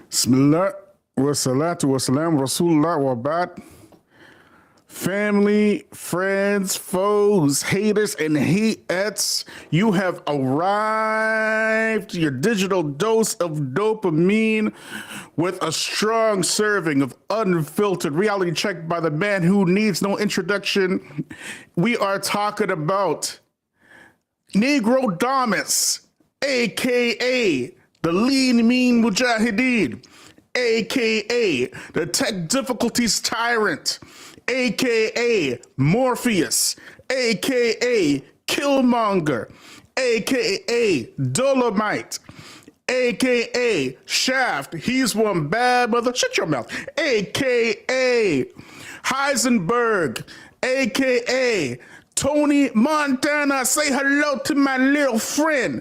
Bismillah wa salatu wa salam Rasulullah wa ba'd. Family, friends, foes, haters, and hateettes, you have arrived to your digital dose of dopamine with a strong serving of unfiltered reality check by the man who needs no introduction. We are talking about Negro Damas, aka the Lean Mean Mujahideen, aka the Tech Difficulties Tyrant, aka Morpheus, aka Killmonger, aka Dolomite, aka Shaft. He's one bad mother. Shut your mouth. Aka Heisenberg, aka Tony Montana. Say hello to my little friend.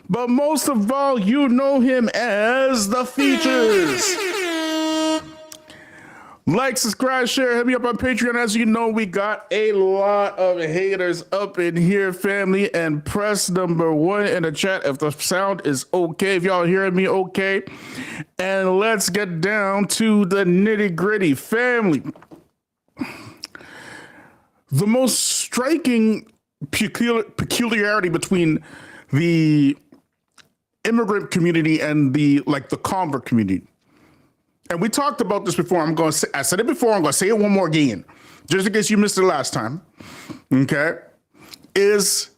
But most of all, you know him as the Feachaz. Like, subscribe, share, hit me up on Patreon. As you know, we got a lot of haters up in here, family. And press number 1 in the chat if the sound is okay, if y'all hearing me okay. And let's get down to the nitty gritty, family. The most striking peculiarity between the immigrant community and the convert community, and we talked about this before. I said it before. I'm going to say it one more again, just in case you missed it last time. Okay, is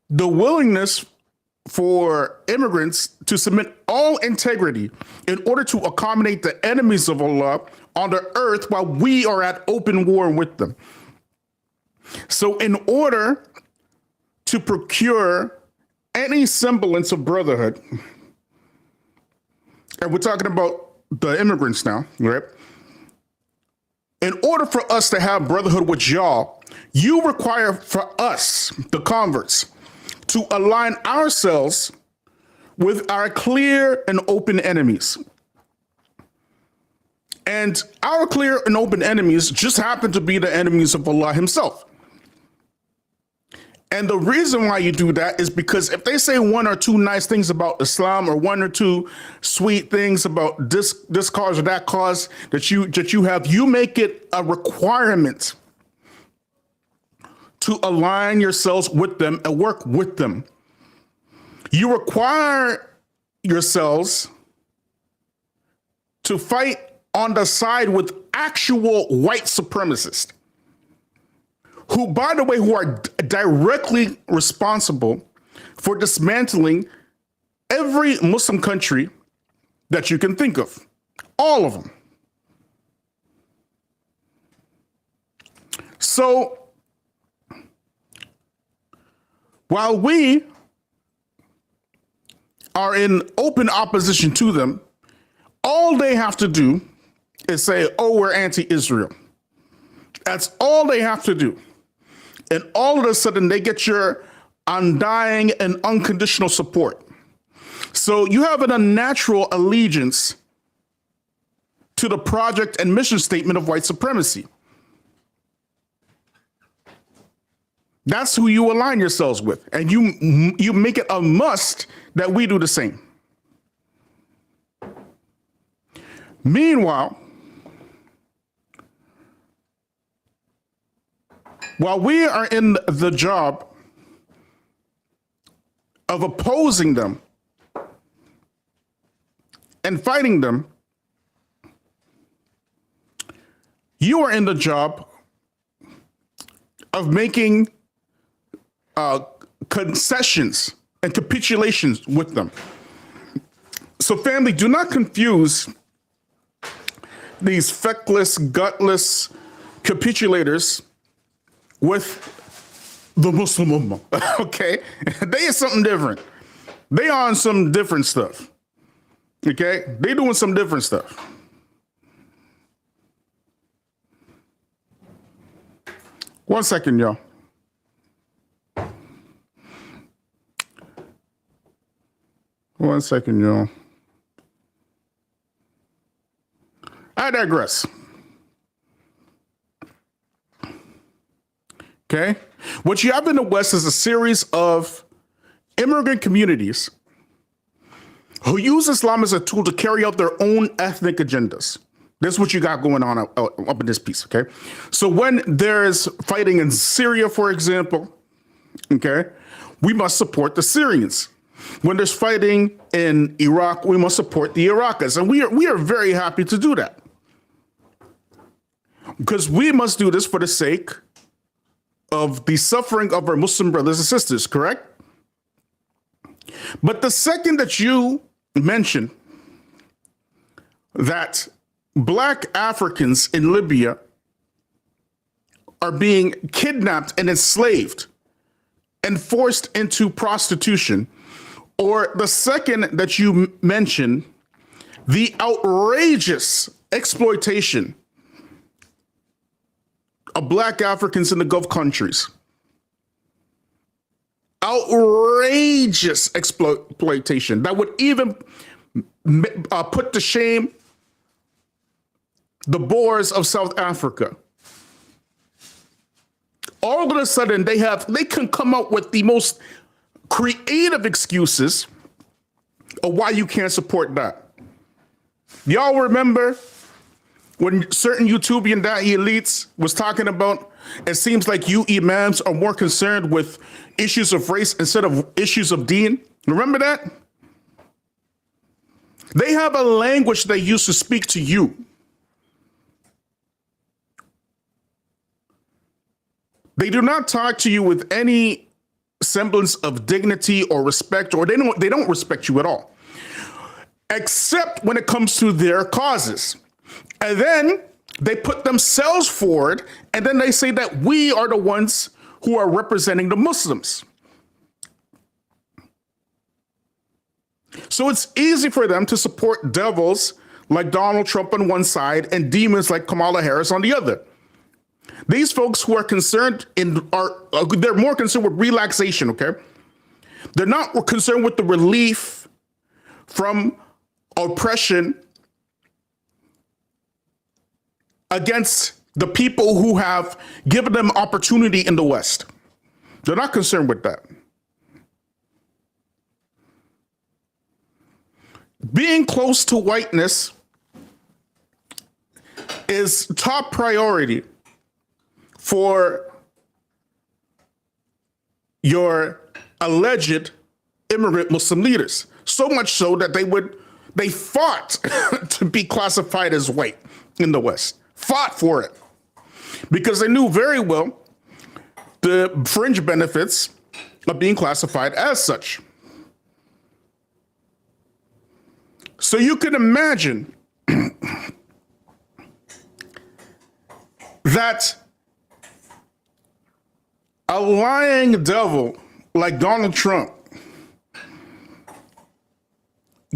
the willingness for immigrants to submit all integrity in order to accommodate the enemies of Allah on the earth while we are at open war with them. So in order to procure any semblance of brotherhood, and we're talking about the immigrants now, right? In order for us to have brotherhood with y'all, you require for us, the converts, to align ourselves with our clear and open enemies. And our clear and open enemies just happen to be the enemies of Allah himself. And the reason why you do that is because if they say one or two nice things about Islam or one or two sweet things about this cause or that cause that you have, you make it a requirement to align yourselves with them and work with them. You require yourselves to fight on the side with actual white supremacists, who, by the way, who are directly responsible for dismantling every Muslim country that you can think of. All of them. So, while we are in open opposition to them, all they have to do is say, oh, we're anti-Israel. That's all they have to do. And all of a sudden, they get your undying and unconditional support. So you have an unnatural allegiance to the project and mission statement of white supremacy. That's who you align yourselves with. And you make it a must that we do the same. Meanwhile, while we are in the job of opposing them and fighting them, you are in the job of making concessions and capitulations with them. So family, do not confuse these feckless, gutless capitulators with the Muslim Ummah, okay? They is something different. They on some different stuff, okay? They doing some different stuff. 1 second, y'all. One second, y'all. I digress. Okay? What you have in the West is a series of immigrant communities who use Islam as a tool to carry out their own ethnic agendas. This is what you got going on up in this piece, okay? So when there's fighting in Syria, for example, okay, we must support the Syrians. When there's fighting in Iraq, we must support the Iraqis. And we are very happy to do that. Because we must do this for the sake of the suffering of our Muslim brothers and sisters, correct? But the second that you mention that Black Africans in Libya are being kidnapped and enslaved and forced into prostitution, or the second that you mention the outrageous exploitation of Black Africans in the Gulf countries, outrageous exploitation that would even put to shame the Boers of South Africa. All of a sudden, they can come up with the most creative excuses of why you can't support that. Y'all remember when certain YouTubian da'i elites was talking about, it seems like you imams are more concerned with issues of race instead of issues of deen? Remember that? They have a language they use to speak to you. They do not talk to you with any semblance of dignity or respect, or they don't respect you at all, except when it comes to their causes. And then they put themselves forward, and then they say that we are the ones who are representing the Muslims. So it's easy for them to support devils like Donald Trump on one side and demons like Kamala Harris on the other. These folks who are concerned they're more concerned with relaxation, okay? They're not concerned with the relief from oppression against the people who have given them opportunity in the West. They're not concerned with that. Being close to whiteness is top priority for your alleged immigrant Muslim leaders. So much so that they fought to be classified as white in the West. Fought for it. Because they knew very well the fringe benefits of being classified as such. So you can imagine that a lying devil like Donald Trump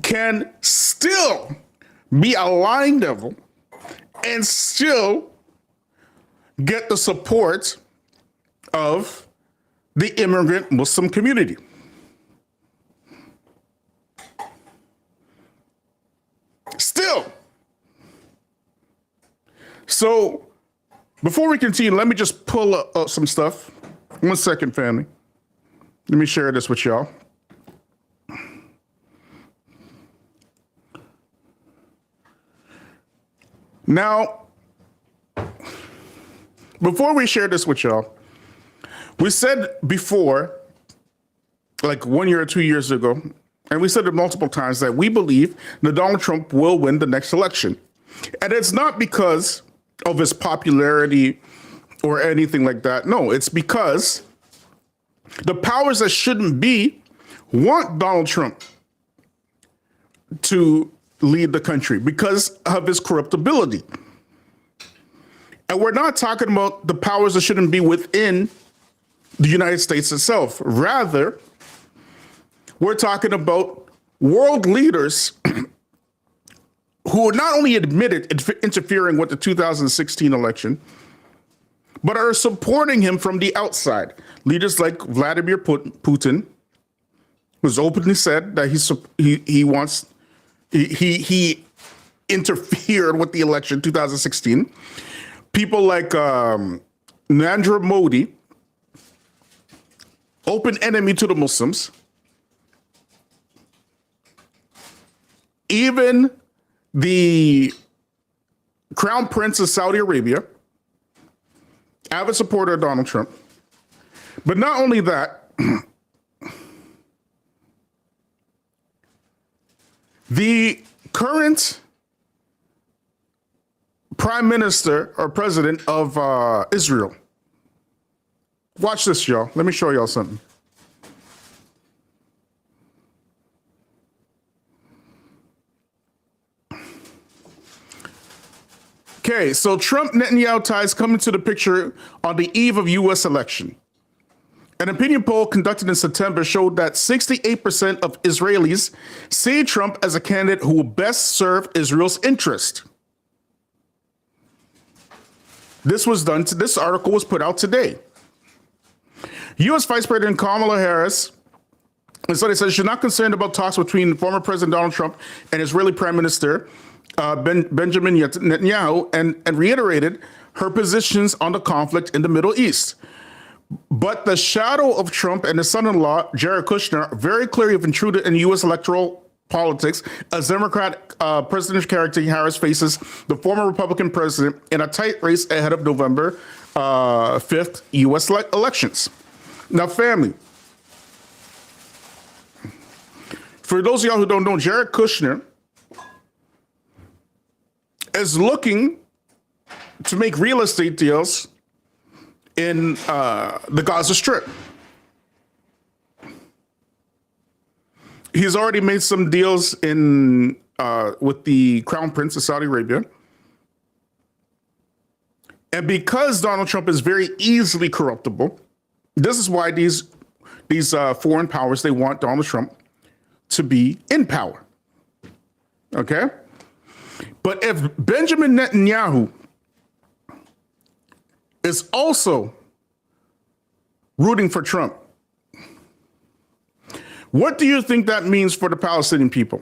can still be a lying devil and still get the support of the immigrant Muslim community. Still. So before we continue, let me just pull up some stuff. 1 second, family. Let me share this with y'all. Now, before we share this with y'all, we said before, like 1 year or 2 years ago, and we said it multiple times, that we believe that Donald Trump will win the next election. And it's not because of his popularity or anything like that. No, it's because the powers that shouldn't be want Donald Trump to lead the country because of his corruptibility. And we're not talking about the powers that shouldn't be within the United States itself. Rather, we're talking about world leaders who not only admitted interfering with the 2016 election, but are supporting him from the outside. Leaders like Vladimir Putin, who's openly said that he interfered with the election 2016. People like Narendra Modi, open enemy to the Muslims. Even the Crown Prince of Saudi Arabia, avid supporter of Donald Trump. But not only that, the current prime minister or president of Israel. Watch this, y'all. Let me show y'all something. Okay, so Trump-Netanyahu ties come into the picture on the eve of U.S. election. An opinion poll conducted in September showed that 68% of Israelis see Trump as a candidate who will best serve Israel's interest. This article was put out today. U.S. Vice President Kamala Harris, and so they said she's not concerned about talks between former President Donald Trump and Israeli Prime Minister Benjamin Netanyahu, and reiterated her positions on the conflict in the Middle East. But the shadow of Trump and his son-in-law, Jared Kushner, very clearly have intruded in U.S. electoral politics as Democrat presidential candidate Harris faces the former Republican president in a tight race ahead of November 5th U.S. elections. Now, family, for those of y'all who don't know, Jared Kushner is looking to make real estate deals in the Gaza Strip. He's already made some deals with the Crown Prince of Saudi Arabia. And because Donald Trump is very easily corruptible, this is why these foreign powers, they want Donald Trump to be in power. Okay? But if Benjamin Netanyahu is also rooting for Trump, what do you think that means for the Palestinian people?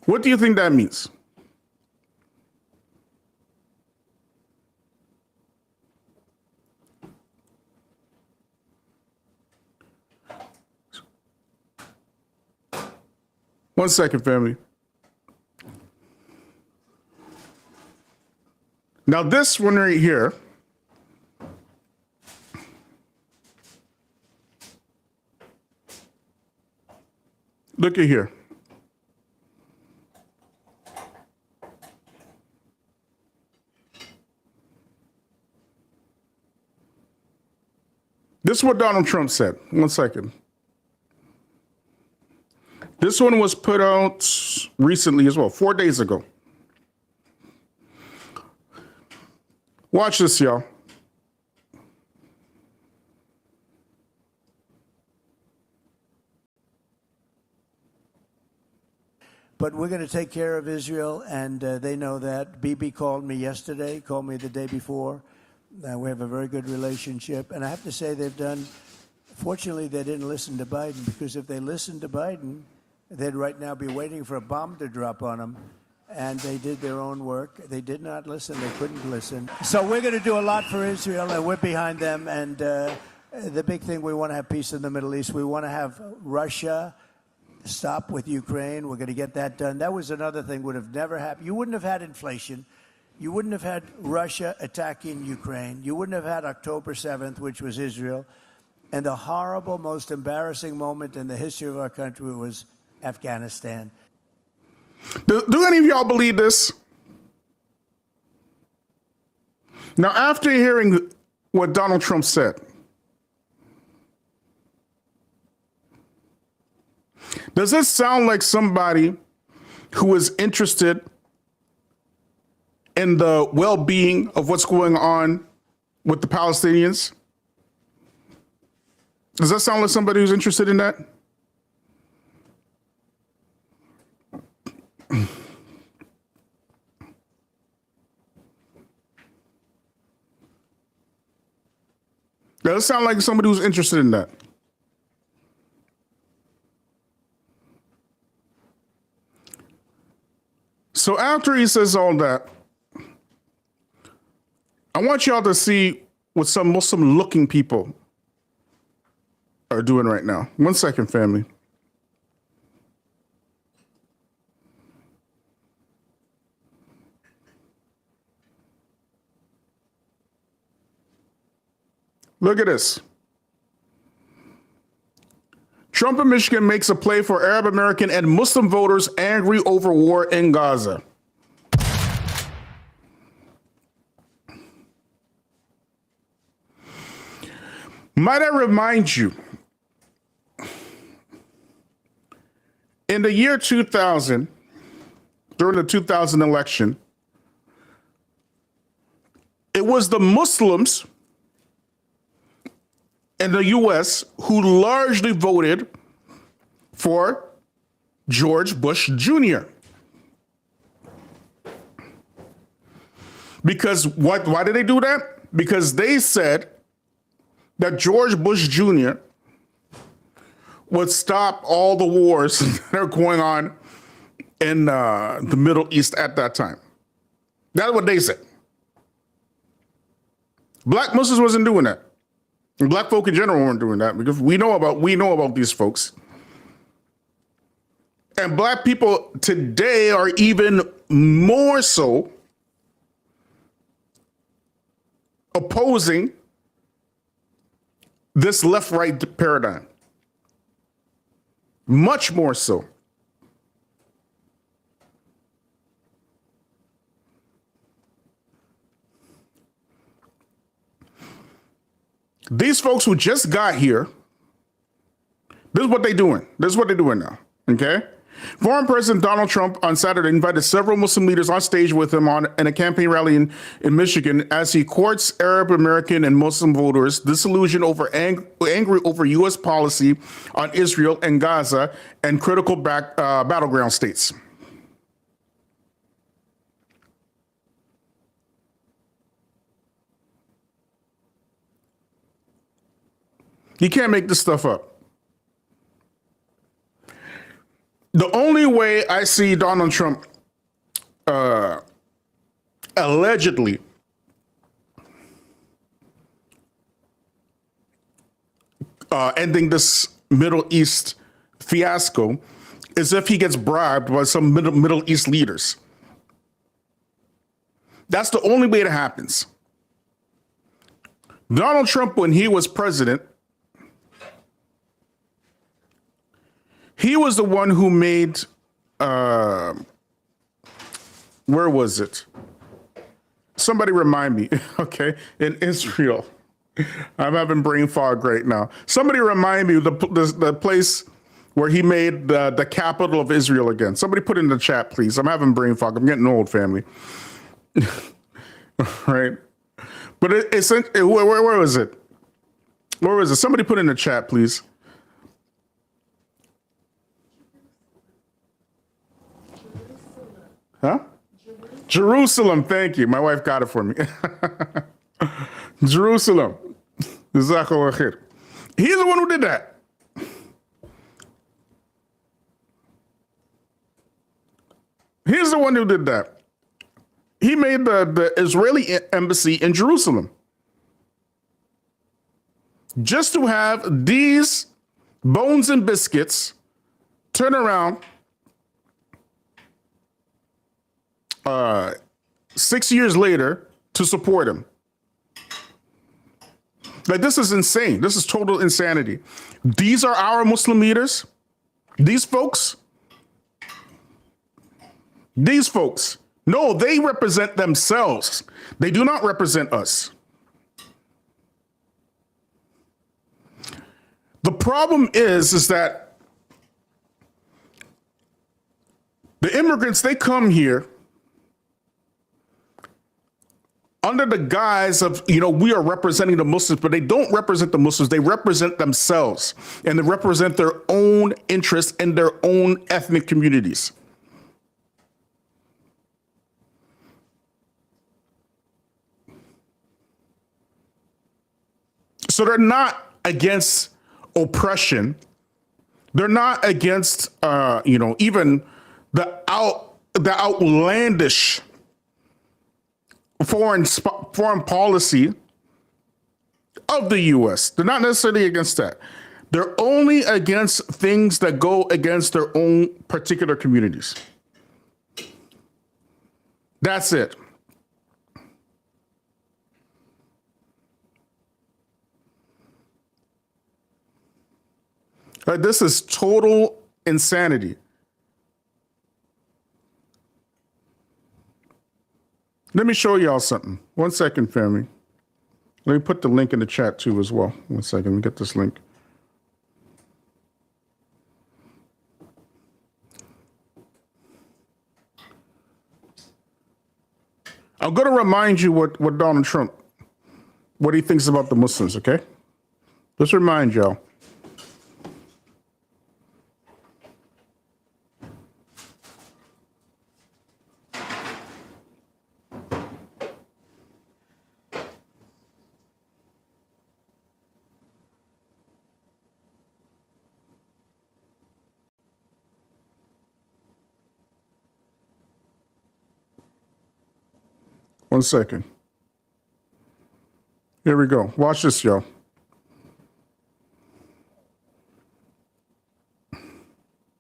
What do you think that means? One second, family. Now, this one right here, look at here. This is what Donald Trump said. One second. This one was put out recently as well, 4 days ago. Watch this, y'all. But we're going to take care of Israel, and they know that. Bibi called me yesterday, called me the day before. We have a very good relationship. And I have to say fortunately, they didn't listen to Biden, because if they listened to Biden, they'd right now be waiting for a bomb to drop on them. And they did their own work. They did not listen. They couldn't listen. So we're going to do a lot for Israel, and we're behind them. And the big thing, we want to have peace in the Middle East. We want to have Russia stop with Ukraine. We're going to get that done. That was another thing would have never happened. You wouldn't have had inflation. You wouldn't have had Russia attacking Ukraine. You wouldn't have had October 7th, which was Israel. And the horrible, most embarrassing moment in the history of our country was Afghanistan. Do any of y'all believe this? Now, after hearing what Donald Trump said, does this sound like somebody who is interested in the well-being of what's going on with the Palestinians? Does that sound like somebody who's interested in that? Does sound like somebody who's interested in that. So after he says all that, I want y'all to see what some Muslim looking people are doing right now. 1 second, family. Look at this. Trump in Michigan makes a play for Arab American and Muslim voters angry over war in Gaza. Might I remind you, in the year 2000, during the 2000 election, it was the Muslims in the US who largely voted for George Bush Jr. Because why did they do that? Because they said that George Bush Jr. would stop all the wars that are going on in the Middle East at that time. That's what they said. Black Muslims wasn't doing that. And black folk in general weren't doing that because we know about these folks. And black people today are even more so opposing this left-right paradigm. Much more so. These folks who just got here, this is what they're doing. This is what they're doing now, okay? Former President Donald Trump on Saturday invited several Muslim leaders on stage with him in a campaign rally in Michigan as he courts Arab American and Muslim voters disillusioned over angry over U.S. policy on Israel and Gaza and critical battleground states. You can't make this stuff up. The only way I see Donald Trump allegedly ending this Middle East fiasco is if he gets bribed by some Middle East leaders. That's the only way it happens. Donald Trump, when he was president, he was the one who made, where was it? Somebody remind me, okay, in Israel. I'm having brain fog right now. Somebody remind me the place where he made the capital of Israel again. Somebody put it in the chat, please. I'm having brain fog. I'm getting old, family. Right? But where was it? Where was it? Somebody put it in the chat, please. Huh? Jerusalem, thank you. My wife got it for me. Jerusalem. Jazakallah khair. He's the one who did that. He's the one who did that. He made the Israeli embassy in Jerusalem just to have these bones and biscuits turn around 6 years later to support him. Like, this is insane. This is total insanity. These are our Muslim leaders. These folks. No, they represent themselves. They do not represent us. The problem is that the immigrants, they come here under the guise of, we are representing the Muslims, but they don't represent the Muslims. They represent themselves, and they represent their own interests and their own ethnic communities. So they're not against oppression. They're not against, even the outlandish foreign policy of the U.S. They're not necessarily against that. They're only against things that go against their own particular communities. That's it. This is total insanity. Let me show y'all something. 1 second, family. Let me put the link in the chat too as well. 1 second, let me get this link. I'm going to remind you what Donald Trump, what he thinks about the Muslims, okay? Just remind y'all. One second. Here we go. Watch this, y'all.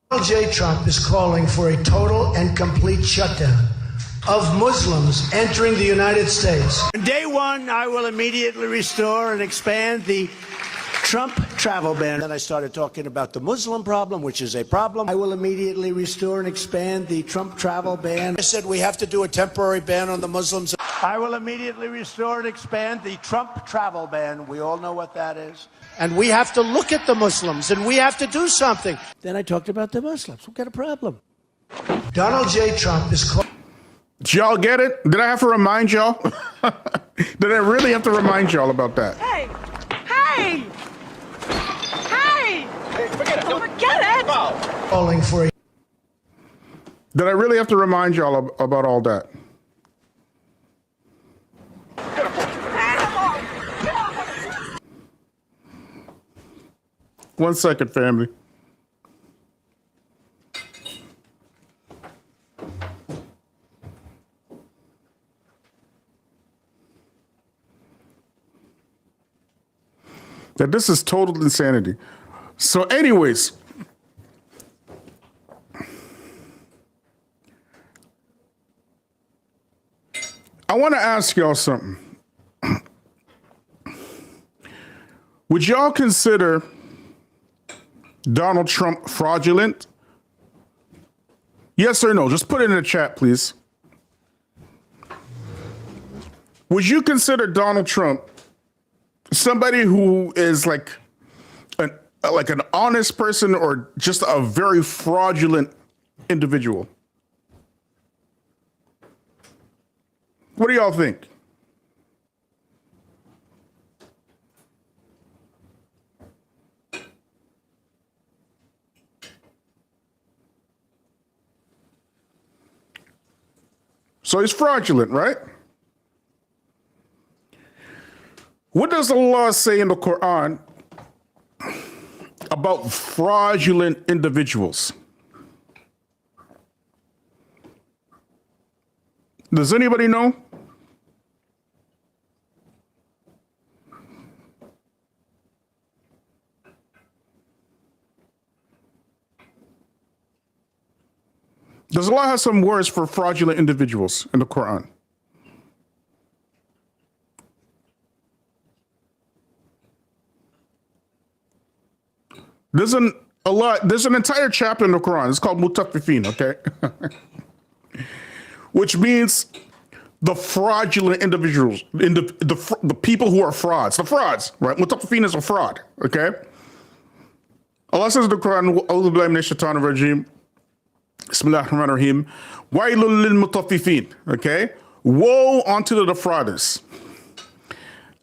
Donald J. Trump is calling for a total and complete shutdown of Muslims entering the United States. On day one, I will immediately restore and expand the Trump travel ban. Then I started talking about the Muslim problem, which is a problem. I will immediately restore and expand the Trump travel ban. I said we have to do a temporary ban on the Muslims. I will immediately restore and expand the Trump travel ban. We all know what that is. And we have to look at the Muslims, and we have to do something. Then I talked about the Muslims. We've got a problem. Donald J. Trump is calling. Did y'all get it? Did I have to remind y'all? Did I really have to remind y'all about that? Hey! Hey! Hey! Forget it. Don't forget it! Calling for a. Did I really have to remind y'all about all that? One second, family. That this is total insanity. So anyways, I want to ask y'all something. Would y'all consider Donald Trump fraudulent? Yes or no? Just put it in the chat, please. Would you consider Donald Trump somebody who is like an honest person or just a very fraudulent individual? What do y'all think? So he's fraudulent, right? What does Allah say in the Quran about fraudulent individuals? Does anybody know? Does Allah have some words for fraudulent individuals in the Quran? There's an entire chapter in the Quran. It's called Mutaffifin, okay? Which means the fraudulent individuals, the people who are frauds, the frauds, right? Mutaffifin is a fraud, okay? Allah says in the Quran, A'udhu billahi minash shaitanir rajim, Bismillahir Rahmanir Rahim, Wailul lil mutaffifin, okay? Woe unto the defrauders.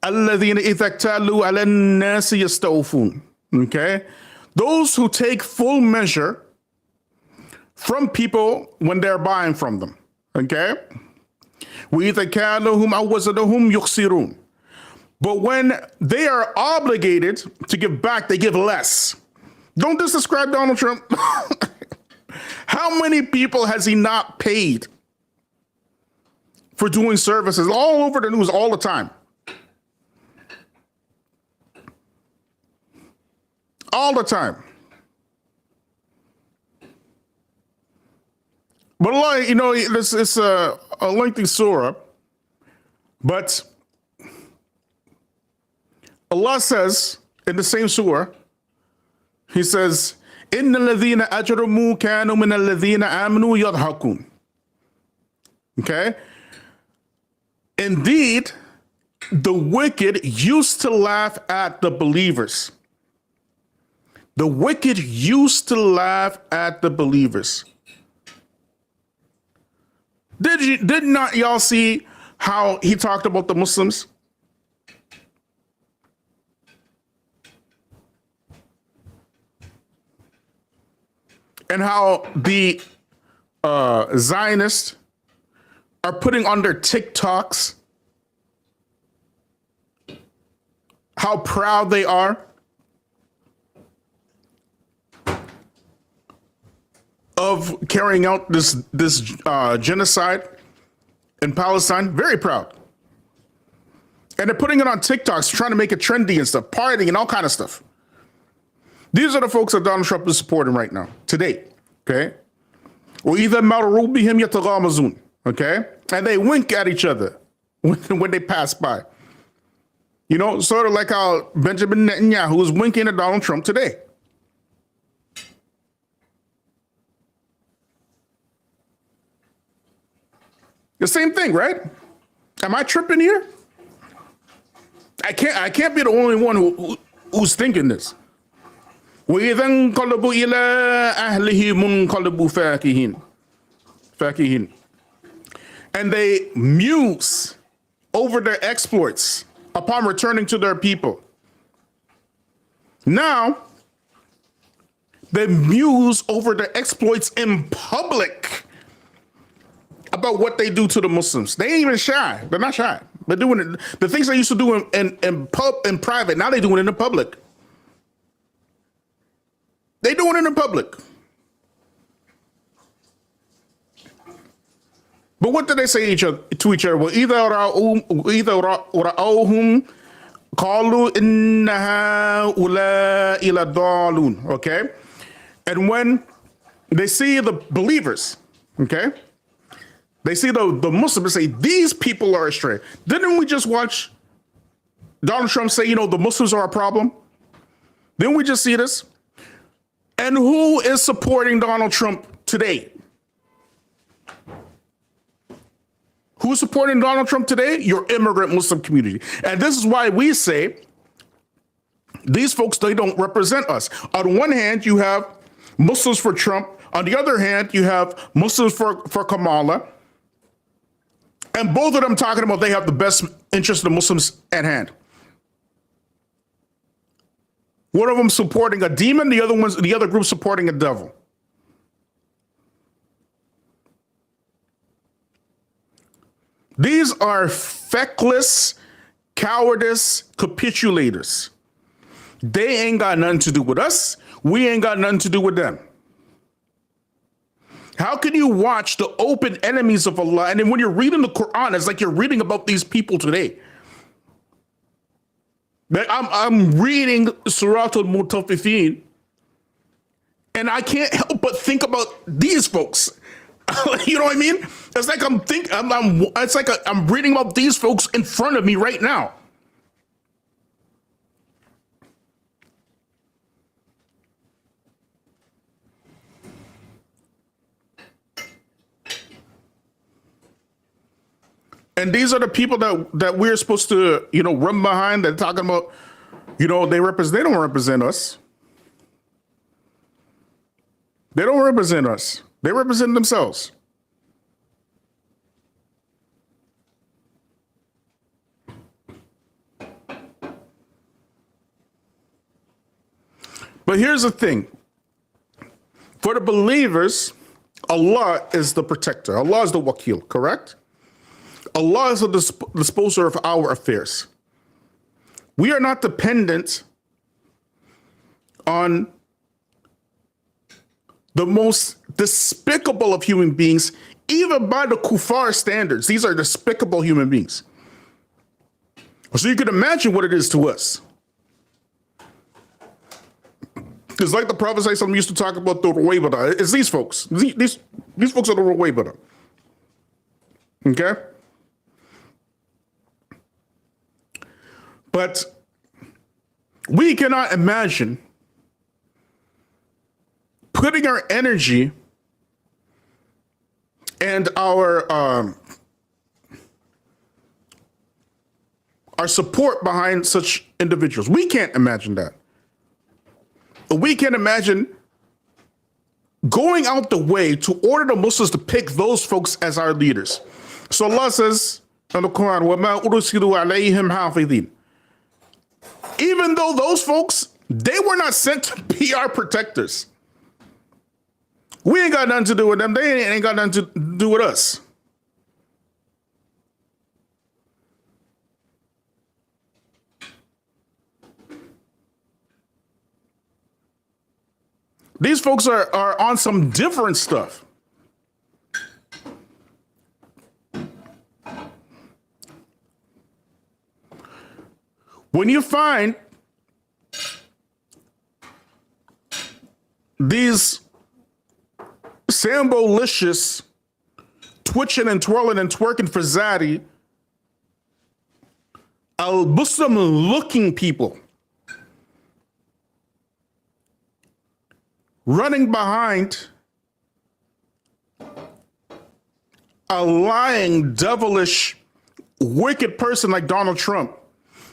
Alladhina idha iktalu ala an-nasi yastawfun, okay? Those who take full measure from people when they're buying from them, okay? وَإِذَا كَالُهُمْ أَوْ وَزَنُهُمْ يُخْسِرُونَ. But when they are obligated to give back, they give less. Don't this describe Donald Trump? How many people has he not paid for doing services all over the news all the time? All the time. But Allah, you know, this is a lengthy surah, but Allah says in the same surah, He says, "Inna alladhina ajramu kanu min alladhina amanu yadhakun." Okay? Indeed, the wicked used to laugh at the believers. The wicked used to laugh at the believers. Did not y'all see how he talked about the Muslims? And how the Zionists are putting on their TikToks how proud they are of carrying out this genocide in Palestine. Very proud. And they're putting it on TikToks, trying to make it trendy and stuff, partying and all kind of stuff. These are the folks that Donald Trump is supporting right now, today, okay? وَإِذَا مَرُّوا بِهِمْ يَتَغَامَزُونَ, okay? And they wink at each other when they pass by. You know, sort of like how Benjamin Netanyahu is winking at Donald Trump today. The same thing, right? Am I tripping here? I can't be the only one who's thinking this. وَإِذَا انقَلَبُوا إِلَىٰ أَهْلِهِمْ انقَلَبُوا فَاكِهِينَ. And they muse over their exploits upon returning to their people. Now, they muse over their exploits in public about what they do to the Muslims. They ain't even shy. They're not shy. They're doing it. The things they used to do in private, now they're doing it in public. They doing it in public. But what did they say to each other? Well, إِذَا رَأَوْهُمْ قَالُوا إِنَّ هَؤُلَاءِ لَضَالُونَ. Okay? And when they see the believers, okay? They see the Muslims say, these people are astray. Didn't we just watch Donald Trump say, you know, the Muslims are a problem? Didn't we just see this? And who is supporting Donald Trump today? Who's supporting Donald Trump today? Your immigrant Muslim community. And this is why we say these folks, they don't represent us. On one hand, you have Muslims for Trump. On the other hand, you have Muslims for Kamala. And both of them talking about they have the best interest of the Muslims at hand. One of them supporting a demon, the other group supporting a devil. These are feckless, cowardice capitulators. They ain't got nothing to do with us. We ain't got nothing to do with them. How can you watch the open enemies of Allah, and then when you're reading the Quran, it's like you're reading about these people today? I'm reading Surah Al-Mutaffifin, and I can't help but think about these folks. You know what I mean? It's like I'm reading about these folks in front of me right now. And these are the people that we're supposed to, you know, run behind. They're talking about, you know, they don't represent us. They don't represent us. They represent themselves. But here's the thing. For the believers, Allah is the protector. Allah is the wakil, correct? Allah is the disposer of our affairs. We are not dependent on the most despicable of human beings, even by the kuffar standards. These are despicable human beings. So you can imagine what it is to us. It's like the Prophet ﷺ used to talk about the Ruwaybada. It's these folks. These folks are the Ruwaybada. Okay? But we cannot imagine putting our energy and our support behind such individuals. We can't imagine that. We can't imagine going out the way to order the Muslims to pick those folks as our leaders. So Allah says in the Quran, وَمَا أُرْسِلُوا عَلَيْهِمْ حَافِظِينَ. Even though those folks, they were not sent to be our protectors. We ain't got nothing to do with them. They ain't got nothing to do with us. These folks are on some different stuff. When you find these Sambolicious twitching and twirling and twerking for Zaddy, al-Muslim looking people running behind a lying, devilish, wicked person like Donald Trump,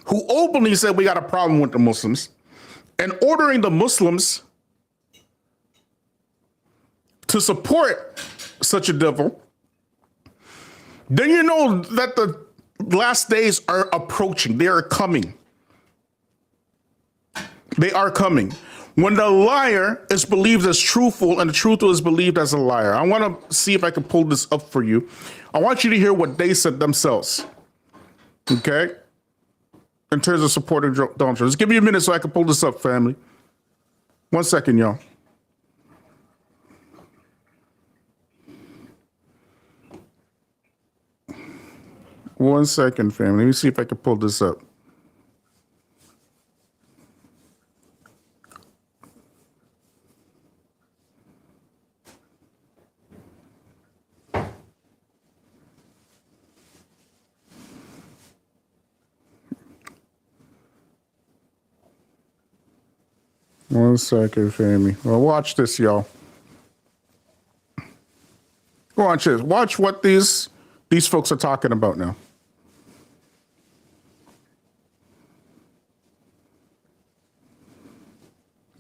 who openly said we got a problem with the Muslims, and ordering the Muslims to support such a devil, then you know that the last days are approaching. They are coming. They are coming. When the liar is believed as truthful and the truthful is believed as a liar. I want to see if I can pull this up for you. I want you to hear what they said themselves. Okay? In terms of supporting Donald Trump. Just give me a minute so I can pull this up, family. 1 second, y'all. One second, family. Let me see if I can pull this up. One second, family. Well, watch this, y'all. Watch this. Watch what these folks are talking about now.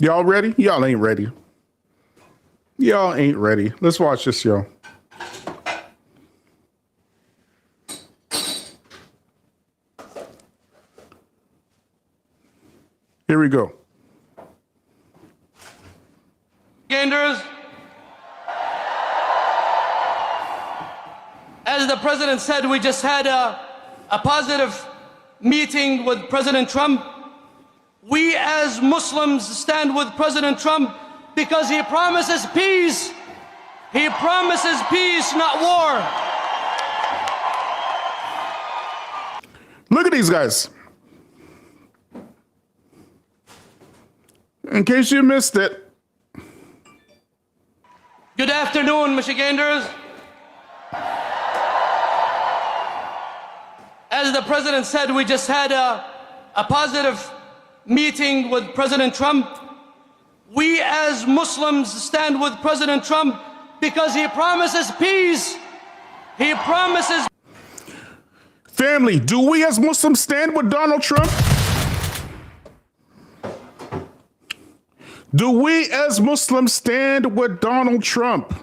Y'all ready? Y'all ain't ready. Y'all ain't ready. Let's watch this, y'all. Here we go. Endorse. As the president said, we just had a positive meeting with President Trump. We as Muslims stand with President Trump because he promises peace. He promises peace, not war. Look at these guys. In case you missed it. Good afternoon, Michiganders. As the president said, we just had a positive meeting with President Trump. We as Muslims stand with President Trump because he promises peace. He promises. Family, do we as Muslims stand with Donald Trump? Do we as Muslims stand with Donald Trump?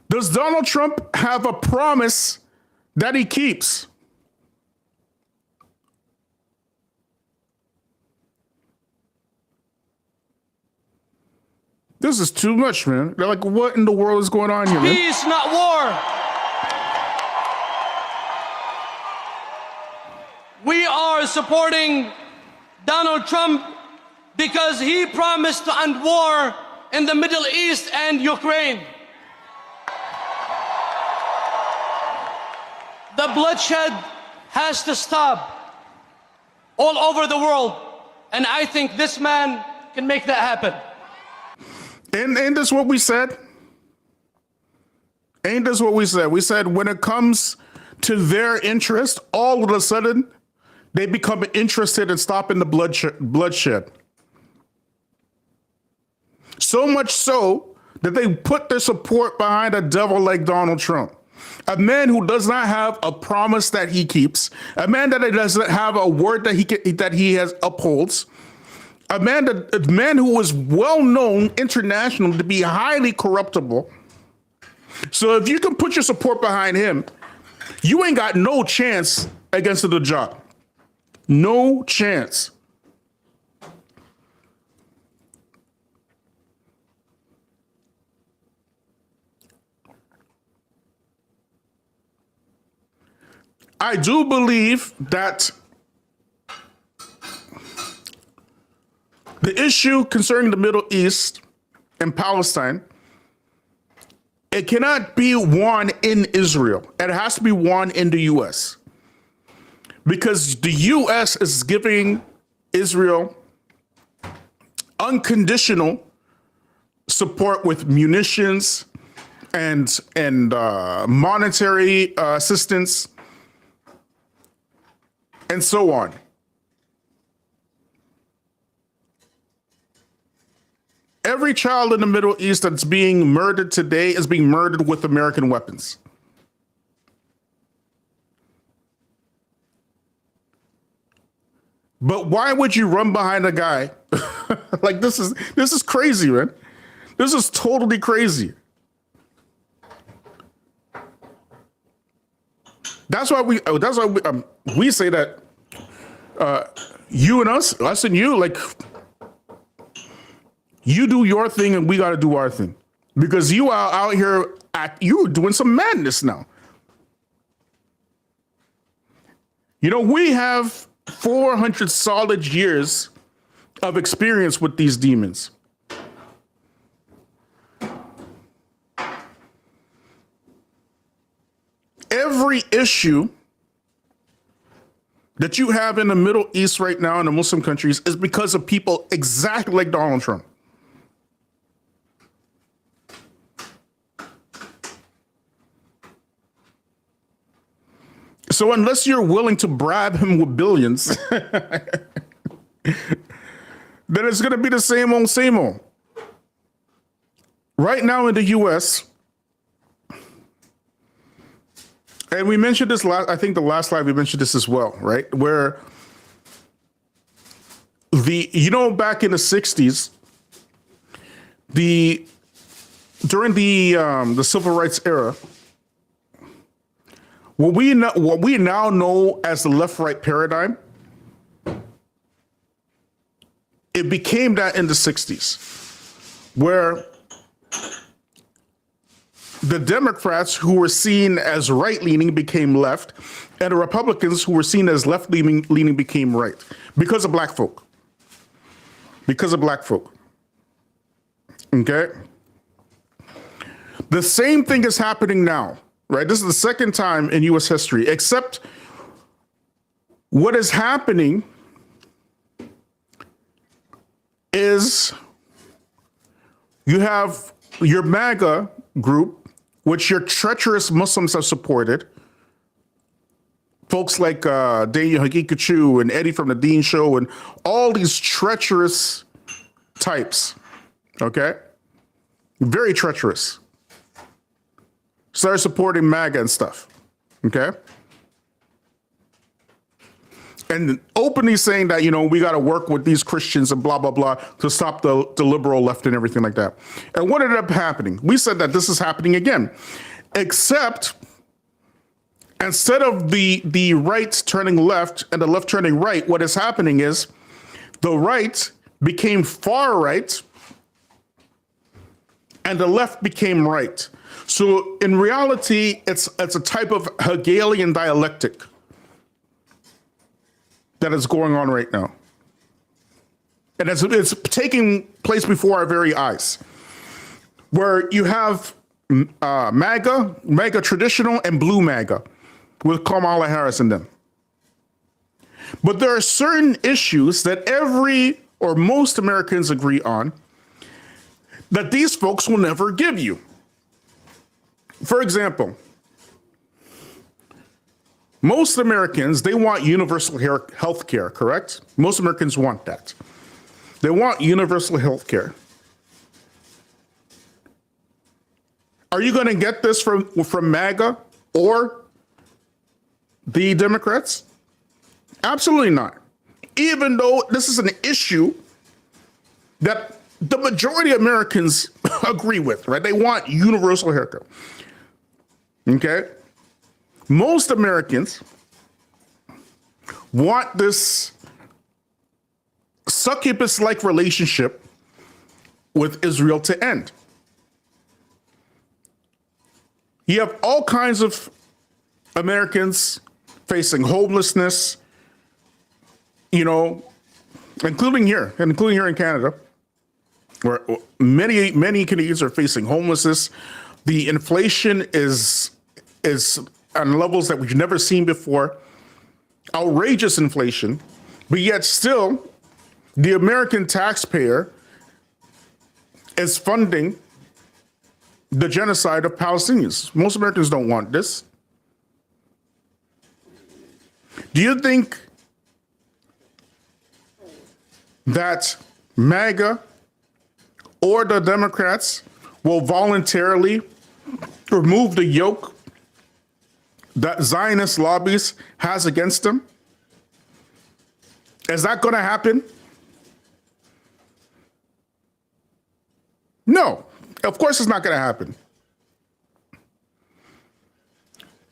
Does Donald Trump have a promise that he keeps? This this is too much, man. They're like, what in the world is going on here, man? Peace, not war. We are supporting Donald Trump because he promised to end war in the Middle East and Ukraine. The bloodshed has to stop all over the world. And I think this man can make that happen. Ain't this what we said? Ain't this what we said? We said when it comes to their interest, all of a sudden, they become interested in stopping the bloodshed. So much so that they put their support behind a devil like Donald Trump. A man who does not have a promise that he keeps, a man that doesn't have a word that he has upholds, a man who is well known internationally to be highly corruptible. So if you can put your support behind him, you ain't got no chance against the job. No chance. I do believe that the issue concerning the Middle East and Palestine, it cannot be won in Israel. It has to be won in the U.S. Because the U.S. is giving Israel unconditional support with munitions and monetary assistance and so on. Every child in the Middle East that's being murdered today is being murdered with American weapons. But why would you run behind a guy? Like this is crazy, man. This is totally crazy. That's why we say that you and us and you, like, you do your thing and we got to do our thing, because you are out here you're doing some madness now. You know, we have 400 solid years of experience with these demons. Every issue that you have in the Middle East right now in the Muslim countries is because of people exactly like Donald Trump. So unless you're willing to bribe him with billions, then it's going to be the same old, same old. Right now in the U.S., and we mentioned this I think the last slide we mentioned this as well, right? Where back in the 60s, during the civil rights era, what we now know as the left-right paradigm, it became that in the 60s, where the Democrats who were seen as right-leaning became left, and the Republicans who were seen as left-leaning became right, because of black folk. Because of black folk. Okay? The same thing is happening now, right? This is the second time in U.S. history, except what is happening is you have your MAGA group, which your treacherous Muslims have supported. Folks like Daniel Hagikachu and Eddie from the Dean Show and all these treacherous types, okay? Very treacherous. Started supporting MAGA and stuff, okay? And openly saying that, we got to work with these Christians and blah, blah, blah to stop the liberal left and everything like that. And what ended up happening? We said that this is happening again, except instead of the right turning left and the left turning right, what is happening is the right became far right and the left became right. So in reality, it's a type of Hegelian dialectic that is going on right now. And it's taking place before our very eyes, where you have MAGA traditional, and blue MAGA with Kamala Harris in them. But there are certain issues that every or most Americans agree on that these folks will never give you. For example, most Americans, they want universal health care, correct? Most Americans want that. They want universal health care. Are you going to get this from MAGA or the Democrats? Absolutely not. Even though this is an issue that the majority of Americans agree with, right? They want universal healthcare. Okay? Most Americans want this succubus-like relationship with Israel to end. You have all kinds of Americans facing homelessness, you know, including here in Canada, where many Canadians are facing homelessness. The inflation is on levels that we've never seen before, outrageous inflation, but yet still the American taxpayer is funding the genocide of Palestinians. Most Americans don't want this. Do you think that MAGA or the Democrats will voluntarily remove the yoke that Zionist lobbies has against them? Is that going to happen? No, of course it's not going to happen.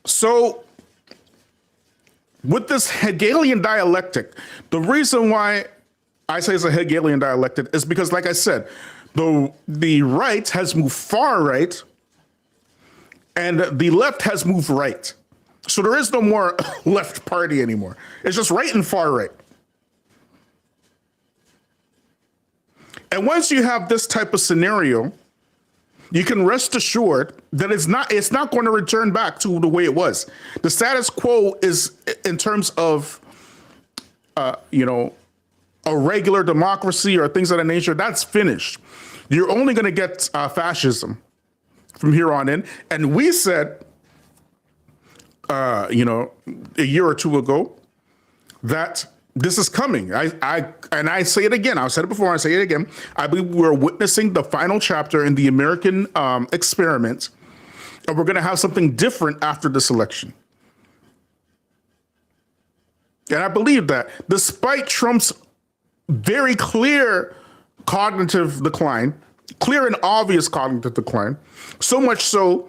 So with this Hegelian dialectic, the reason why I say it's a Hegelian dialectic is because, like I said, the right has moved far right and the left has moved right. So there is no more left party anymore. It's just right and far right. And once you have this type of scenario, you can rest assured that it's not going to return back to the way it was. The status quo is, in terms of, a regular democracy or things of that nature, that's finished. You're only going to get fascism from here on in. And we said, a year or two ago, that this is coming. I say it again. I've said it before. I say it again. I believe we're witnessing the final chapter in the American experiment, and we're going to have something different after this election. And I believe that, despite Trump's very clear cognitive decline, clear and obvious cognitive decline, so much so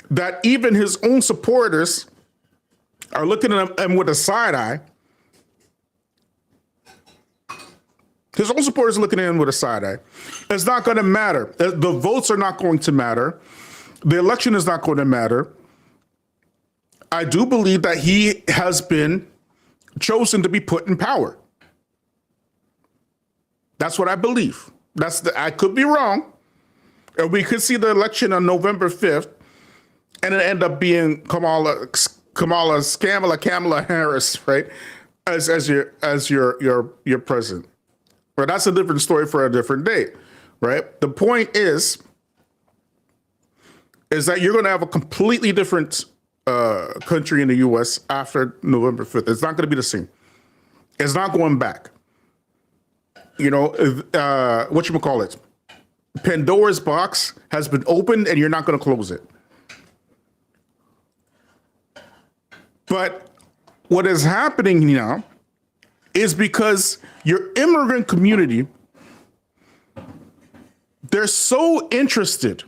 that even his own supporters are looking at him with a side eye. His own supporters are looking at him with a side eye. It's not going to matter. The votes are not going to matter. The election is not going to matter. I do believe that he has been chosen to be put in power. That's what I believe. I could be wrong. And we could see the election on November 5th, and it end up being Kamala Harris, right, as your president. But that's a different story for a different day, right? The point is that you're going to have a completely different country in the U.S. after November 5th. It's not going to be the same. It's not going back. Whatchamacallit? Pandora's box has been opened and you're not going to close it. But what is happening now is because your immigrant community, they're so interested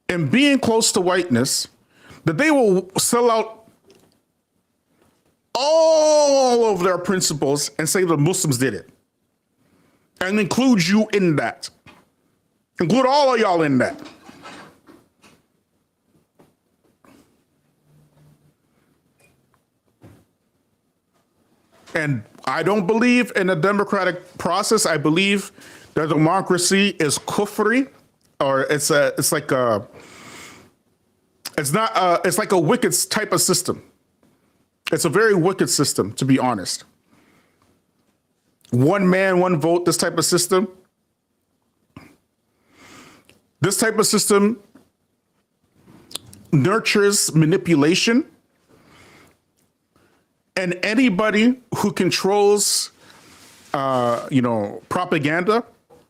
in being close to whiteness that they will sell out all of their principles and say the Muslims did it. and include you in that. Include all of y'all in that. And I don't believe in a democratic process. I believe that democracy is kufri, or it's like a wicked type of system. It's a very wicked system, to be honest. One man, one vote, this type of system. This type of system nurtures manipulation. And anybody who controls, propaganda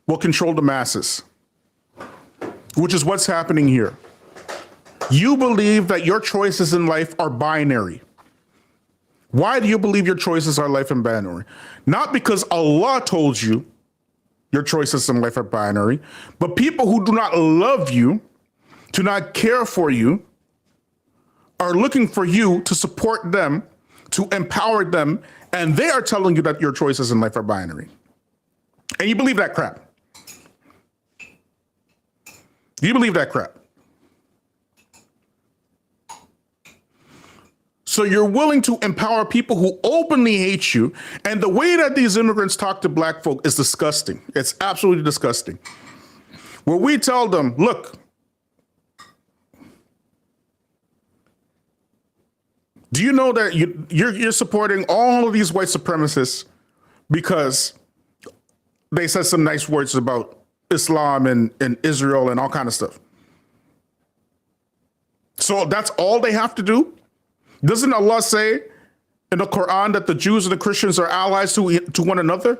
will control the masses, which is what's happening here. You believe that your choices in life are binary. Why do you believe your choices are life and binary? Not because Allah told you your choices in life are binary, but people who do not love you, do not care for you, are looking for you to support them, to empower them, and they are telling you that your choices in life are binary. And you believe that crap. You believe that crap. So you're willing to empower people who openly hate you. And the way that these immigrants talk to black folk is disgusting. It's absolutely disgusting. Where we tell them, look, do you know that you're supporting all of these white supremacists because they said some nice words about Islam and Israel and all kind of stuff? So that's all they have to do? Doesn't Allah say in the Quran that the Jews and the Christians are allies to one another?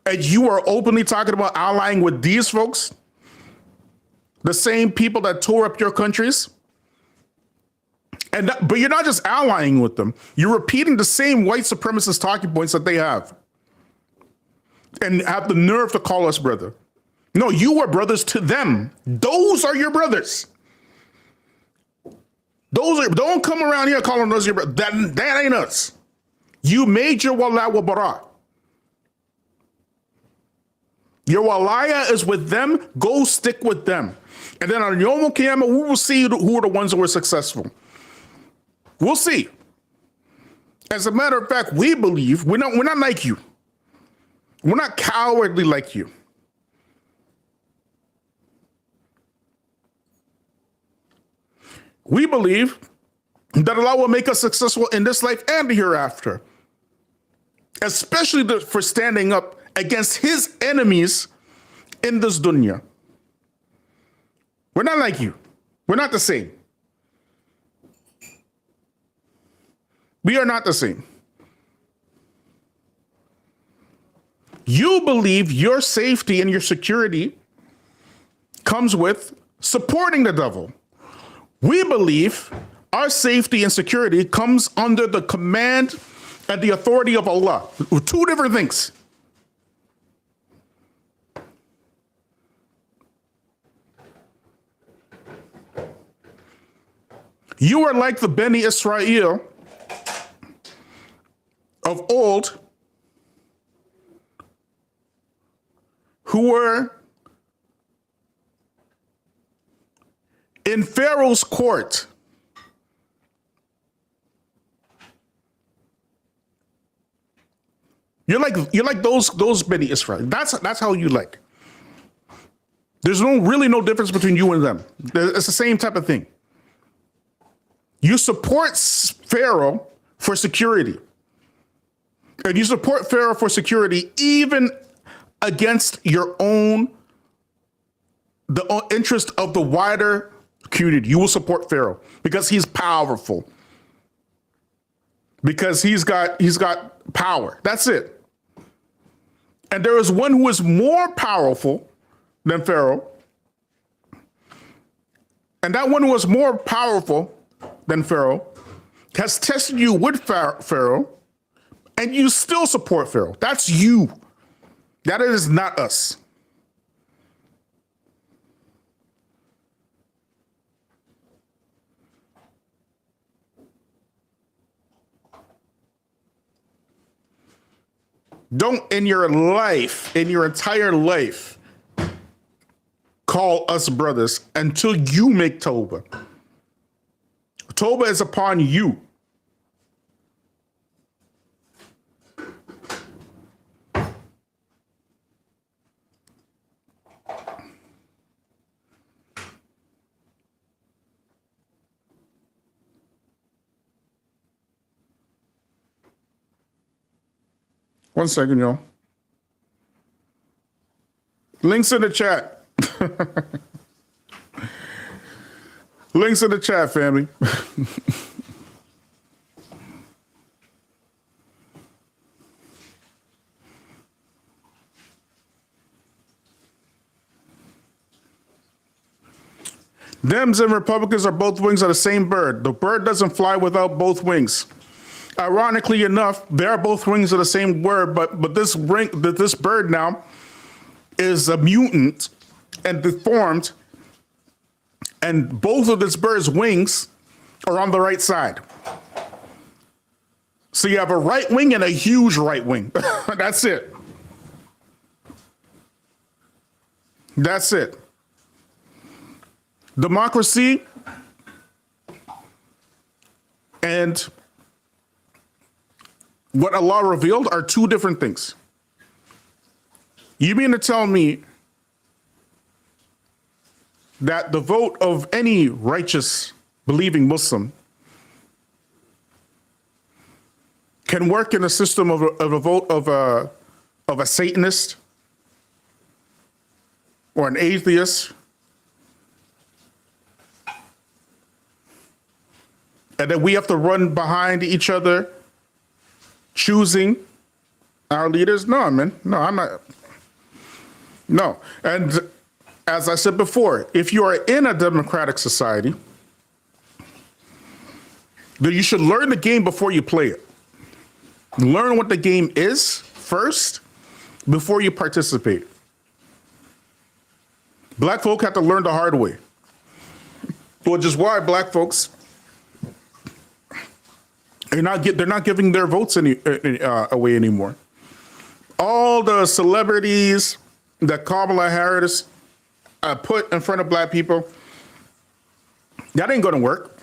And you are openly talking about allying with these folks? The same people that tore up your countries? But you're not just allying with them. You're repeating the same white supremacist talking points that they have. And have the nerve to call us brother. No, you are brothers to them. Those are your brothers. Don't come around here calling us your brother. That ain't us. You made your wala wa bara. Your walaya is with them. Go stick with them. And then on Yom Kippur, we will see who are the ones who are successful. We'll see. As a matter of fact, we believe we're not like you. We're not cowardly like you. We believe that Allah will make us successful in this life and the hereafter, especially for standing up against his enemies in this dunya. We're not like you. We're not the same. We are not the same. You believe your safety and your security comes with supporting the devil. We believe our safety and security comes under the command and the authority of Allah. Two different things. You are like the Beni Israel of old, who were in Pharaoh's court. You're like those Beni Israel. That's how you like. There's really no difference between you and them. It's the same type of thing. You support Pharaoh for security. And you support Pharaoh for security even against your own, the interest of the wider community. You will support Pharaoh because he's powerful. Because he's got power. That's it. And there is one who is more powerful than Pharaoh. And that one who is more powerful than Pharaoh has tested you with Pharaoh, and you still support Pharaoh. That's you. That is not us. Don't in your life, in your entire life, call us brothers until you make Toba. Toba is upon you. One second, y'all. Links in the chat. Links in the chat, family. Dems and Republicans are both wings of the same bird. The bird doesn't fly without both wings. Ironically enough, they are both wings of the same bird, but this bird now is a mutant and deformed, and both of this bird's wings are on the right side. So you have a right wing and a huge right wing. That's it. That's it. Democracy and what Allah revealed are two different things. You mean to tell me that the vote of any righteous, believing Muslim can work in a system of a vote of a Satanist or an atheist? And then we have to run behind each other, choosing our leaders? No, man. No, I'm not. No. And as I said before, if you are in a democratic society, then you should learn the game before you play it. Learn what the game is first before you participate. Black folk have to learn the hard way, which is why black folks they're not giving their votes away anymore. All the celebrities that Kamala Harris put in front of black people, that ain't gonna work.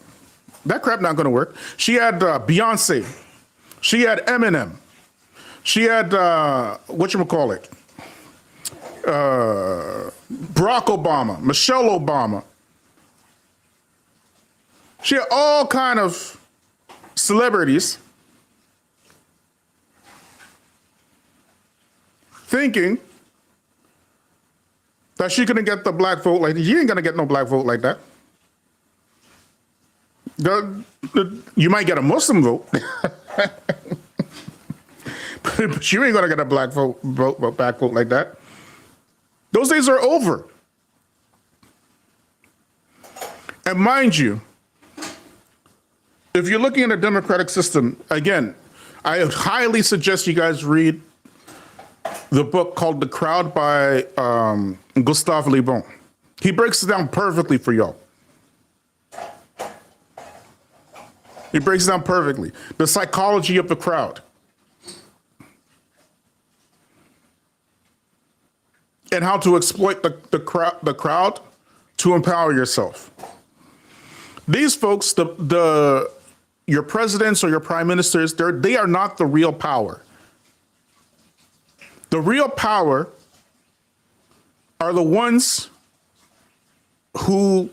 That crap not gonna work. She had Beyonce, she had Eminem, she had whatchamacallit, Barack Obama, Michelle Obama. She had all kind of celebrities thinking that she couldn't get the black vote like that. You ain't gonna get no black vote like that. You might get a Muslim vote, but you ain't gonna get a black vote like that. Those days are over. And mind you, if you're looking at a democratic system, again, I highly suggest you guys read the book called The Crowd by Gustave Le Bon. He breaks it down perfectly for y'all. He breaks it down perfectly. The psychology of the crowd. And how to exploit the crowd to empower yourself. These folks, your presidents or your prime ministers, they are not the real power. The real power are the ones who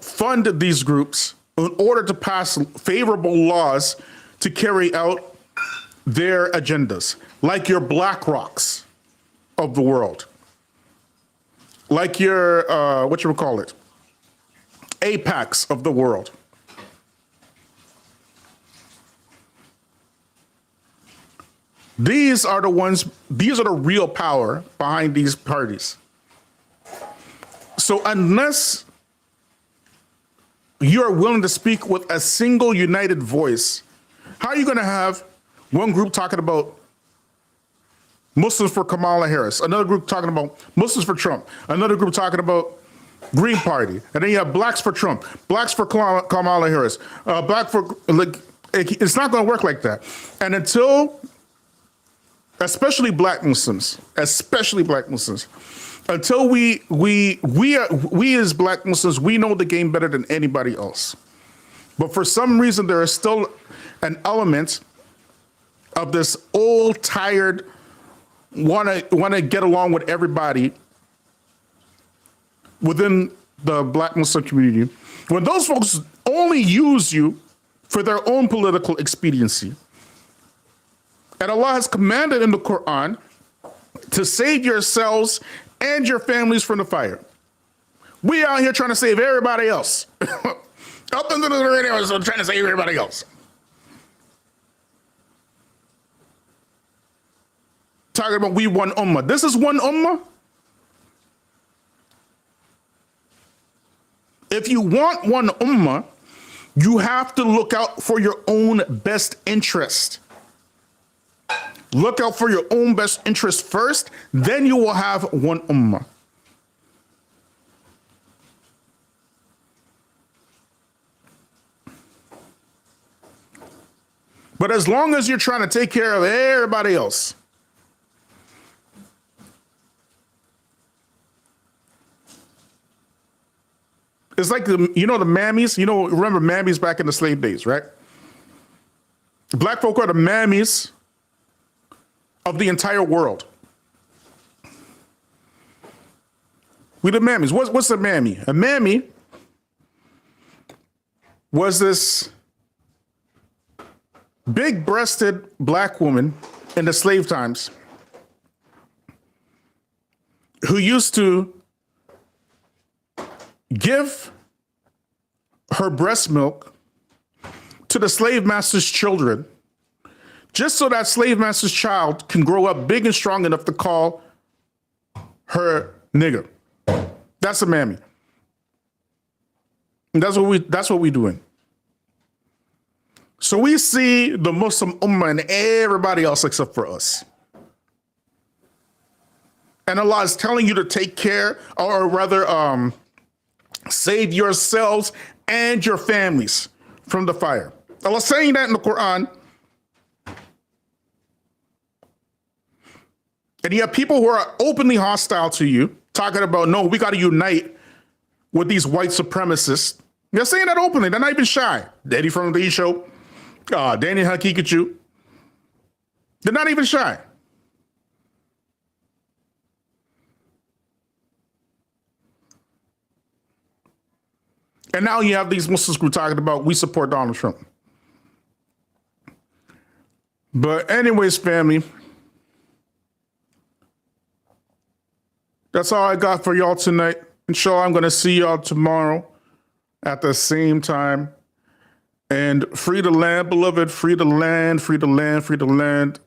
fund these groups in order to pass favorable laws to carry out their agendas, like your BlackRocks of the world, like your, APACs of the world. These are the real power behind these parties. So unless you are willing to speak with a single united voice, how are you going to have one group talking about Muslims for Kamala Harris, another group talking about Muslims for Trump, another group talking about Green Party, and then you have blacks for Trump, blacks for Kamala Harris, black for, like, it's not going to work like that. And until especially black Muslims, until we as black Muslims, we know the game better than anybody else. But for some reason, there is still an element of this old, tired, wanna get along with everybody within the black Muslim community. When those folks only use you for their own political expediency. And Allah has commanded in the Quran to save yourselves and your families from the fire. We out here trying to save everybody else. Up into the radio, so trying to save everybody else. Talking about we one ummah. This is one ummah. If you want one ummah, you have to look out for your own best interest. Look out for your own best interest first, then you will have one ummah. But as long as you're trying to take care of everybody else, it's like the mammies, remember mammies back in the slave days, right? Black folk are the mammies of the entire world. We the mammies. What's a mammy? A mammy was this big-breasted black woman in the slave times who used to give her breast milk to the slave master's children just so that slave master's child can grow up big and strong enough to call her nigger. That's a mammy. And that's what we doing. So we see the Muslim ummah and everybody else except for us. And Allah is telling you to take care, or rather, save yourselves and your families from the fire. Allah's saying that in the Quran. And you have people who are openly hostile to you, talking about, no, we got to unite with these white supremacists. They're saying that openly. They're not even shy. Daddy from the E! Show, Danny Hakikachu. They're not even shy. And now you have these Muslims who are talking about we support Donald Trump. But anyways, family, that's all I got for y'all tonight. Inshallah, I'm going to see y'all tomorrow at the same time. And free the land, beloved. Free the land, free the land, free the land.